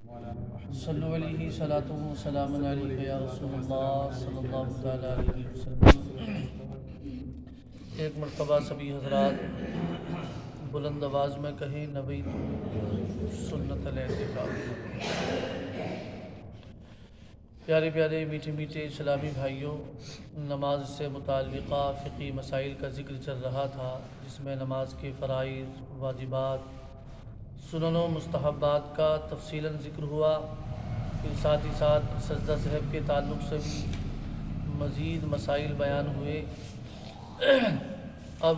صلو علیہ صلاۃ و سلام علیک یا رسول اللہ صلی اللہ تعالیٰ علیہ وسلم۔ ایک مرتبہ سبھی حضرات بلند آواز میں کہیں نویت سنت الاعتکاف۔ پیارے پیارے میٹھے میٹھے اسلامی بھائیوں، نماز سے متعلقہ فقہی مسائل کا ذکر چل رہا تھا، جس میں نماز کے فرائض، واجبات، سنن و مستحبات کا تفصیلاً ذکر ہوا۔ پھر ساتھ ہی ساتھ سجدہ صحب کے تعلق سے بھی مزید مسائل بیان ہوئے۔ اب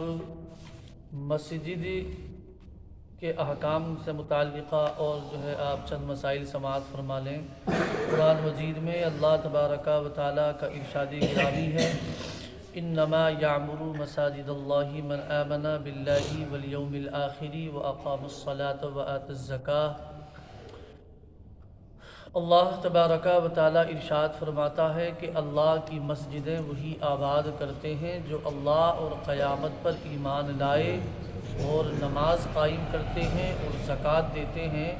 مسجد کے احکام سے متعلقہ اور آپ چند مسائل سماعت فرما لیں۔ قرآن مجید میں اللہ تبارک و تعالیٰ کا ارشاد گرامی ہے، انما یعمر مساجد اللہ من آمن باللہ والیوم الآخر واقام الصلاة وآت الزکاة۔ اللہ تبارک و تعالیٰ ارشاد فرماتا ہے کہ اللہ کی مسجدیں وہی آباد کرتے ہیں جو اللہ اور قیامت پر ایمان لائے اور نماز قائم کرتے ہیں اور زکوٰۃ دیتے ہیں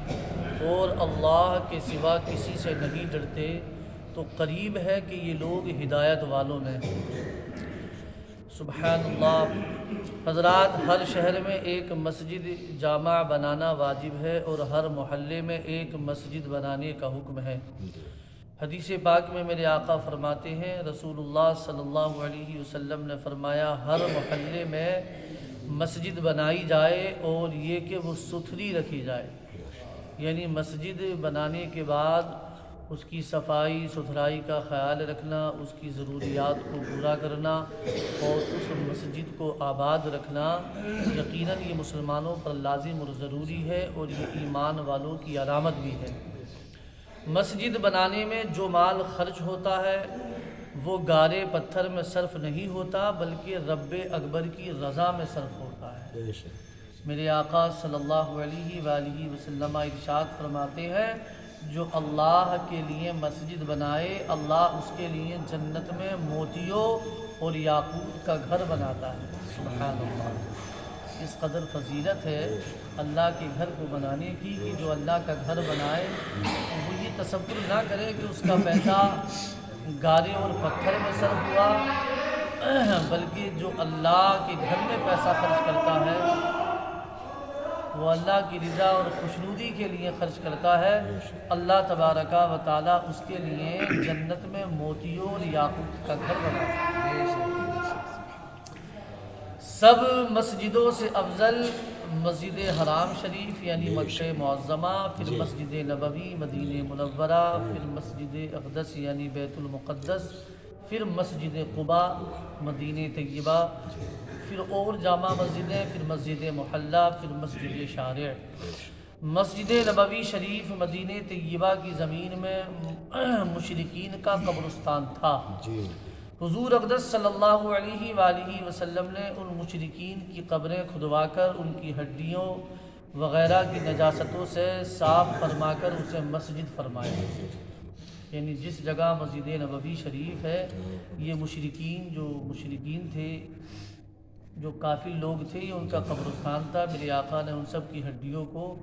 اور اللہ کے سوا کسی سے نہیں ڈرتے، تو قریب ہے کہ یہ لوگ ہدایت والوں میں ہیں۔ سبحان اللہ۔ حضرات، ہر شہر میں ایک مسجد جامع بنانا واجب ہے اور ہر محلے میں ایک مسجد بنانے کا حکم ہے۔ حدیث پاک میں میرے آقا فرماتے ہیں، رسول اللہ صلی اللہ علیہ وسلم نے فرمایا، ہر محلے میں مسجد بنائی جائے اور یہ کہ وہ ستھری رکھی جائے، یعنی مسجد بنانے کے بعد اس کی صفائی ستھرائی کا خیال رکھنا، اس کی ضروریات کو پورا کرنا اور اس مسجد کو آباد رکھنا یقیناً یہ مسلمانوں پر لازم اور ضروری ہے اور یہ ایمان والوں کی علامت بھی ہے۔ مسجد بنانے میں جو مال خرچ ہوتا ہے وہ گارے پتھر میں صرف نہیں ہوتا، بلکہ رب اکبر کی رضا میں صرف ہوتا ہے۔ میرے آقا صلی اللہ علیہ وآلہ وسلم ارشاد فرماتے ہیں، جو اللہ کے لیے مسجد بنائے، اللہ اس کے لیے جنت میں موتیوں اور یاقوت کا گھر بناتا ہے۔ سبحان اللہ۔ اس قدر فضیلت ہے اللہ کے گھر کو بنانے کی کہ جو اللہ کا گھر بنائے وہ یہ تصور نہ کرے کہ اس کا پیسہ گارے اور پتھر میں صرف ہوا، بلکہ جو اللہ کے گھر میں پیسہ خرچ کرتا ہے وہ اللہ کی رضا اور خوشنودی کے لیے خرچ کرتا ہے، اللہ تبارک و تعالیٰ اس کے لیے جنت میں موتیوں اور یاقوت کا گھر بناتا ہے۔ سب مسجدوں سے افضل مسجد حرام شریف یعنی مکہ معظمہ، پھر مسجد نبوی مدینہ منورہ، پھر مسجد اقدس یعنی بیت المقدس، پھر مسجد قباء مدینہ طیبہ، پھر اور جامع مسجدیں، پھر مسجد محلہ، پھر مسجد شارع۔ مسجد نبوی شریف مدینہ طیبہ کی زمین میں مشرکین کا قبرستان تھا۔ حضور اقدس صلی اللہ علیہ وآلہ وسلم نے ان مشرکین کی قبریں کھدوا کر ان کی ہڈیوں وغیرہ کی نجاستوں سے صاف فرما کر اسے مسجد فرمایا، یعنی جس جگہ مسجد نبوی شریف ہے یہ مشرکین تھے، جو کافی لوگ تھے، یہ ان کا قبرستان تھا۔ میرے آقا نے ان سب کی ہڈیوں کو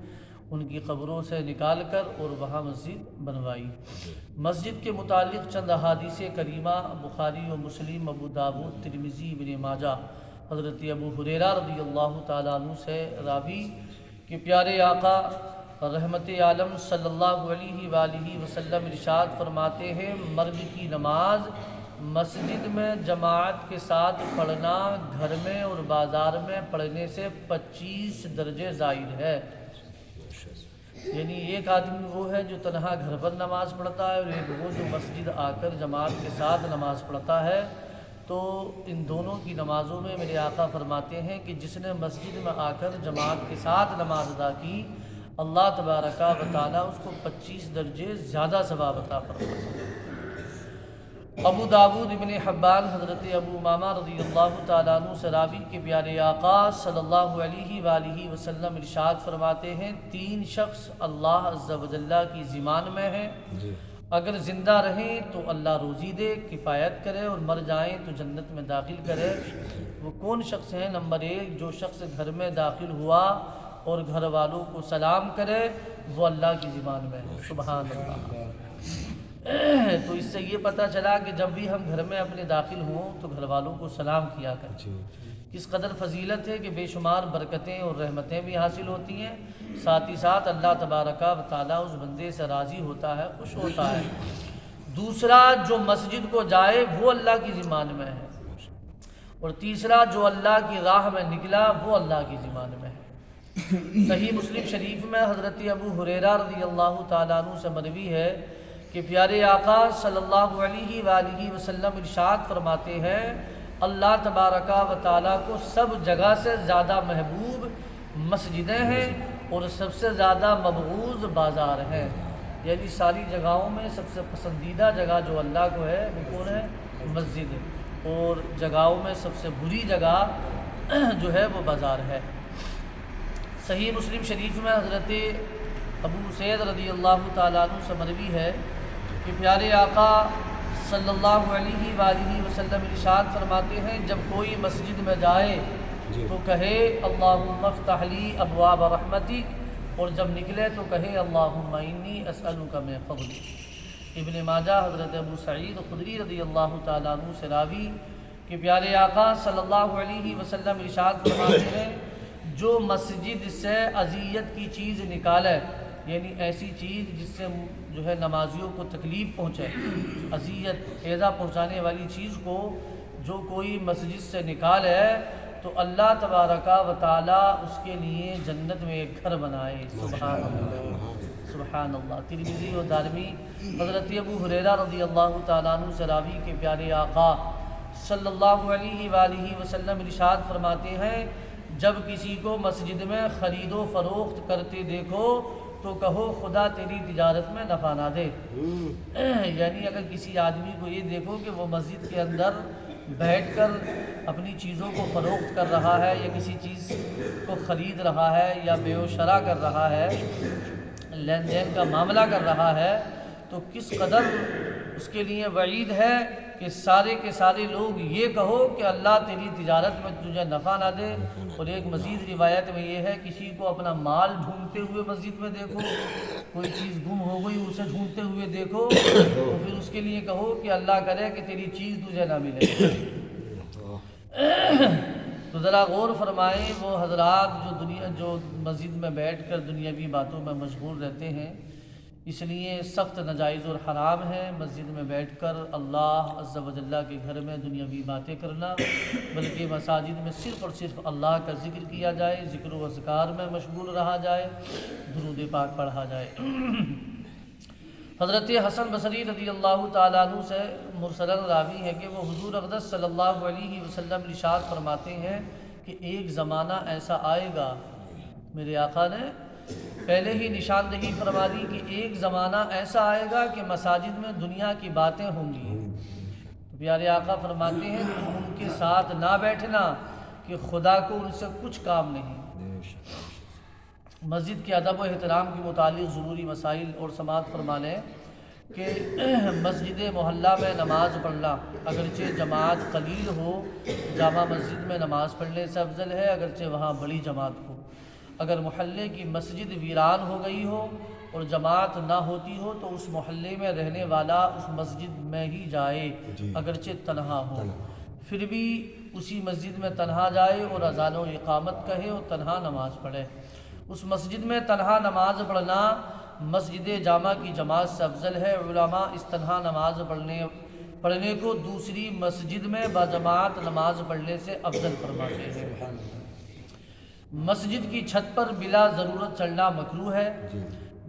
ان کی قبروں سے نکال کر اور وہاں مسجد بنوائی۔ مسجد کے متعلق چند احادیث کریمہ بخاری و مسلم، ابو داود، ترمذی، ابن ماجہ، حضرت ابو ہریرہ رضی اللہ تعالیٰ عنہ سے راوی کہ پیارے آقا رحمت عالم صلی اللہ علیہ وآلہ وسلم ارشاد فرماتے ہیں، مرد کی نماز مسجد میں جماعت کے ساتھ پڑھنا گھر میں اور بازار میں پڑھنے سے 25 درجے زائد ہے۔ یعنی ایک آدمی وہ ہے جو تنہا گھر پر نماز پڑھتا ہے اور ایک وہ جو مسجد آ کر جماعت کے ساتھ نماز پڑھتا ہے، تو ان دونوں کی نمازوں میں میرے آقا فرماتے ہیں کہ جس نے مسجد میں آ کر جماعت کے ساتھ نماز ادا کی، اللہ تبارک و تعالیٰ اس کو 25 درجے زیادہ ثواب عطا فرماتا ہے۔ ابو داود، ابن حبان، حضرت ابو امامہ رضی اللہ تعالیٰ عنہ سے راوی کے پیارے آقا صلی اللہ علیہ وآلہ وسلم ارشاد فرماتے ہیں، 3 شخص اللہ عز و جل کی ذمہ میں ہیں، اگر زندہ رہیں تو اللہ روزی دے، کفایت کرے، اور مر جائیں تو جنت میں داخل کرے۔ وہ کون شخص ہیں؟ نمبر 1، جو شخص گھر میں داخل ہوا اور گھر والوں کو سلام کرے وہ اللہ کی زبان میں ہے۔ سبحان اللہ۔ تو اس سے یہ پتہ چلا کہ جب بھی ہم گھر میں اپنے داخل ہوں تو گھر والوں کو سلام کیا کریں۔ کس قدر فضیلت ہے کہ بے شمار برکتیں اور رحمتیں بھی حاصل ہوتی ہیں، ساتھ ہی ساتھ اللہ تبارک و تعالیٰ اس بندے سے راضی ہوتا ہے، خوش ہوتا ہے۔ دوسرا، جو مسجد کو جائے وہ اللہ کی زبان میں ہے، اور تیسرا، جو اللہ کی راہ میں نکلا وہ اللہ کی زبان میں ہے۔ صحیح مسلم شریف میں حضرت ابو ہریرہ رضی اللہ تعالیٰ عنہ سے مروی ہے کہ پیارے آقا صلی اللہ علیہ وآلہ وسلم ارشاد فرماتے ہیں، اللہ تبارک و تعالیٰ کو سب جگہ سے زیادہ محبوب مسجدیں ہیں اور سب سے زیادہ مبغوض بازار ہیں۔ یعنی ساری جگہوں میں سب سے پسندیدہ جگہ جو اللہ کو ہے وہ کون ہے؟ مسجد ہے، اور جگہوں میں سب سے بری جگہ جو ہے وہ بازار ہے۔ صحیح مسلم شریف میں حضرت ابو سعید رضی اللہ تعالیٰ عنہ سے مروی ہے کہ پیارے آقا صلی اللہ علیہ وآلہ وسلم ارشاد فرماتے ہیں، جب کوئی مسجد میں جائے تو کہے اللہم افتح لی ابواب رحمتک، اور جب نکلے تو کہے اللہم انی اسألک من فضلک۔ ابن ماجہ حضرت ابو سعید خدری رضی اللہ تعالیٰ عنہ سے راوی کہ پیارے آقا صلی اللہ علیہ وسلم ارشاد فرماتے ہیں، جو مسجد سے اذیت کی چیز نکالے، یعنی ایسی چیز جس سے جو ہے نمازیوں کو تکلیف پہنچے، اذیت ایذا پہنچانے والی چیز کو جو کوئی مسجد سے نکالے تو اللہ تبارک و تعالیٰ اس کے لیے جنت میں ایک گھر بنائے۔ سبحان اللہ، سبحان اللہ۔ ترمذی و دارمی حضرت ابو ہریرہ رضی اللہ تعالیٰ عنہ سے راوی کے پیارے آقا صلی اللہ علیہ وآلہ وسلم ارشاد فرماتے ہیں، جب کسی کو مسجد میں خرید و فروخت کرتے دیکھو تو کہو خدا تیری تجارت میں نفع نہ دے۔ یعنی اگر کسی آدمی کو یہ دیکھو کہ وہ مسجد کے اندر بیٹھ کر اپنی چیزوں کو فروخت کر رہا ہے یا کسی چیز کو خرید رہا ہے یا بیع و شراء کر رہا ہے، لین دین کا معاملہ کر رہا ہے، تو کس قدر اس کے لیے وعید ہے کہ سارے کے سارے لوگ یہ کہو کہ اللہ تیری تجارت میں تجھے نفع نہ دے۔ اور ایک مزید روایت میں یہ ہے، کسی کو اپنا مال ڈھونڈتے ہوئے مسجد میں دیکھو، کوئی چیز گم ہو گئی اسے ڈھونڈتے ہوئے دیکھو تو پھر اس کے لیے کہو کہ اللہ کرے کہ تیری چیز تجھے نہ ملے۔ تو ذرا غور فرمائیں، وہ حضرات جو مسجد میں بیٹھ کر دنیاوی باتوں میں مشغول رہتے ہیں، اس لیے سخت ناجائز اور حرام ہے مسجد میں بیٹھ کر اللہ عز و جل کے گھر میں دنیاوی باتیں کرنا، بلکہ مساجد میں صرف اور صرف اللہ کا ذکر کیا جائے، ذکر و اذکار میں مشغول رہا جائے، درود پاک پڑھا جائے۔ حضرت حسن بصری رضی اللہ تعالیٰ عنہ سے مرسلاً راوی ہے کہ وہ حضور اقدس صلی اللہ علیہ وسلم ارشاد فرماتے ہیں کہ ایک زمانہ ایسا آئے گا، میرے آقا نے پہلے ہی نشاندہی فرما دی کہ ایک زمانہ ایسا آئے گا کہ مساجد میں دنیا کی باتیں ہوں گی۔ پیارے آقا فرماتے ہیں تم ان کے ساتھ نہ بیٹھنا کہ خدا کو ان سے کچھ کام نہیں۔ مسجد کے ادب و احترام کے متعلق ضروری مسائل اور سماعت فرما لیں کہ مسجد محلہ میں نماز پڑھنا، اگرچہ جماعت قلیل ہو، جامع مسجد میں نماز پڑھنے سے افضل ہے اگرچہ وہاں بڑی جماعت ہو۔ اگر محلے کی مسجد ویران ہو گئی ہو اور جماعت نہ ہوتی ہو تو اس محلے میں رہنے والا اس مسجد میں ہی جائے اگرچہ تنہا ہو، پھر بھی اسی مسجد میں تنہا جائے اور اذان و اقامت کہے اور تنہا نماز پڑھے۔ اس مسجد میں تنہا نماز پڑھنا مسجد جامع کی جماعت سے افضل ہے۔ علماء اس تنہا نماز پڑھنے کو دوسری مسجد میں باجماعت نماز پڑھنے سے افضل فرماتے ہیں۔ مسجد کی چھت پر بلا ضرورت چڑھنا مکروہ ہے۔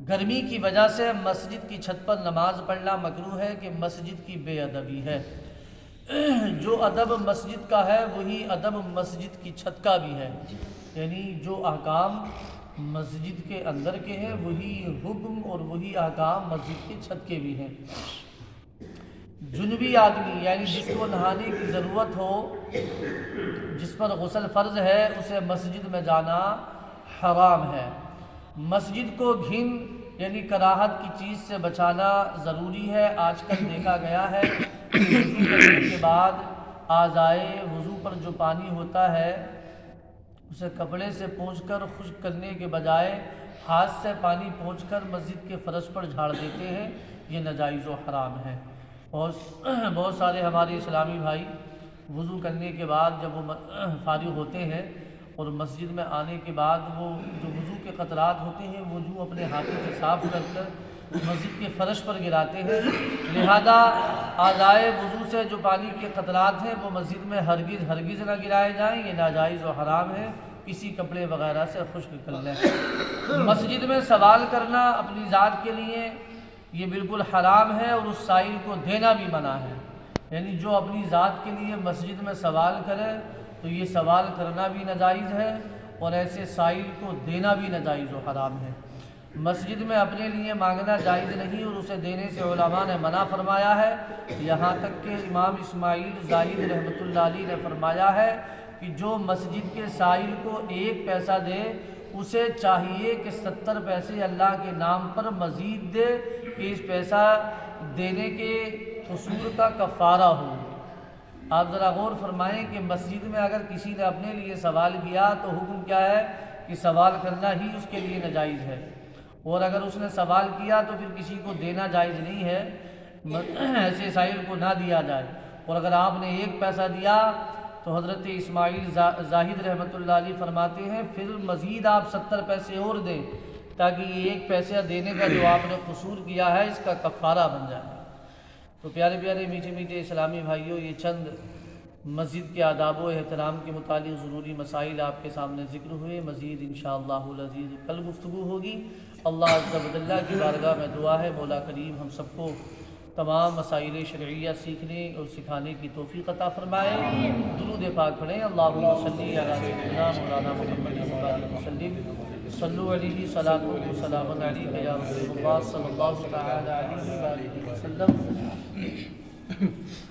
گرمی کی وجہ سے مسجد کی چھت پر نماز پڑھنا مکروہ ہے کہ مسجد کی بے ادبی ہے۔ جو ادب مسجد کا ہے وہی ادب مسجد کی چھت کا بھی ہے، یعنی جو احکام مسجد کے اندر کے ہیں وہی حکم اور وہی احکام مسجد کی چھت کے بھی ہیں۔ جنبی آدمی یعنی جس کو نہانے کی ضرورت ہو، جس پر غسل فرض ہے، اسے مسجد میں جانا حرام ہے۔ مسجد کو گھن یعنی کراہت کی چیز سے بچانا ضروری ہے۔ آج کل دیکھا گیا ہے کہ وضو کرنے کے بعد اعضائے وضو پر جو پانی ہوتا ہے اسے کپڑے سے پونچھ کر خشک کرنے کے بجائے ہاتھ سے پانی پونچھ کر مسجد کے فرش پر جھاڑ دیتے ہیں، یہ ناجائز و حرام ہے۔ بہت سارے ہمارے اسلامی بھائی وضو کرنے کے بعد جب وہ فارغ ہوتے ہیں اور مسجد میں آنے کے بعد وہ جو وضو کے قطرات ہوتے ہیں وہ جو اپنے ہاتھوں سے صاف کر کر مسجد کے فرش پر گراتے ہیں، لہذا اعضائے وضو سے جو پانی کے قطرات ہیں وہ مسجد میں ہرگز نہ گرائے جائیں، یہ ناجائز و حرام ہے، کسی کپڑے وغیرہ سے خشک کر لیں۔ مسجد میں سوال کرنا اپنی ذات کے لیے یہ بالکل حرام ہے، اور اس سائل کو دینا بھی منع ہے، یعنی جو اپنی ذات کے لیے مسجد میں سوال کرے تو یہ سوال کرنا بھی ناجائز ہے اور ایسے سائل کو دینا بھی ناجائز و حرام ہے۔ مسجد میں اپنے لیے مانگنا جائز نہیں اور اسے دینے سے علماء نے منع فرمایا ہے، یہاں تک کہ امام اسماعیل زاہد رحمۃ اللہ علیہ نے فرمایا ہے کہ جو مسجد کے سائل کو 1 پیسہ دے اسے چاہیے کہ 70 پیسے اللہ کے نام پر مزید دے کہ اس پیسہ دینے کے قصور کا کفارہ ہو۔ آپ ذرا غور فرمائیں کہ مسجد میں اگر کسی نے اپنے لیے سوال کیا تو حکم کیا ہے کہ سوال کرنا ہی اس کے لیے ناجائز ہے، اور اگر اس نے سوال کیا تو پھر کسی کو دینا جائز نہیں ہے، ایسے سائل کو نہ دیا جائے۔ اور اگر آپ نے 1 پیسہ دیا تو حضرت اسماعیل زاہد رحمۃ اللہ علیہ فرماتے ہیں پھر مزید آپ 70 پیسے اور دیں تاکہ یہ 1 پیسہ دینے کا جو آپ نے قصور کیا ہے اس کا کفارہ بن جائے۔ تو پیارے پیارے میٹھے میٹھے اسلامی بھائیوں، یہ چند مسجد کے آداب و احترام کے متعلق ضروری مسائل آپ کے سامنے ذکر ہوئے، مزید انشاءاللہ العزیز کل گفتگو ہوگی۔ اللہ عز و جل کی بارگاہ میں دعا ہے مولا کریم ہم سب کو تمام مسائل شرعیہ سیکھنے اور سکھانے کی توفیق عطا فرمائے۔ درود پاک پڑھیں، اللہم صلی علی سیدنا مولانا محمد وسلم، صلو علیہ صلاۃ و سلام علیہ یا رسول اللہ صلی اللہ تعالی علیہ وسلم۔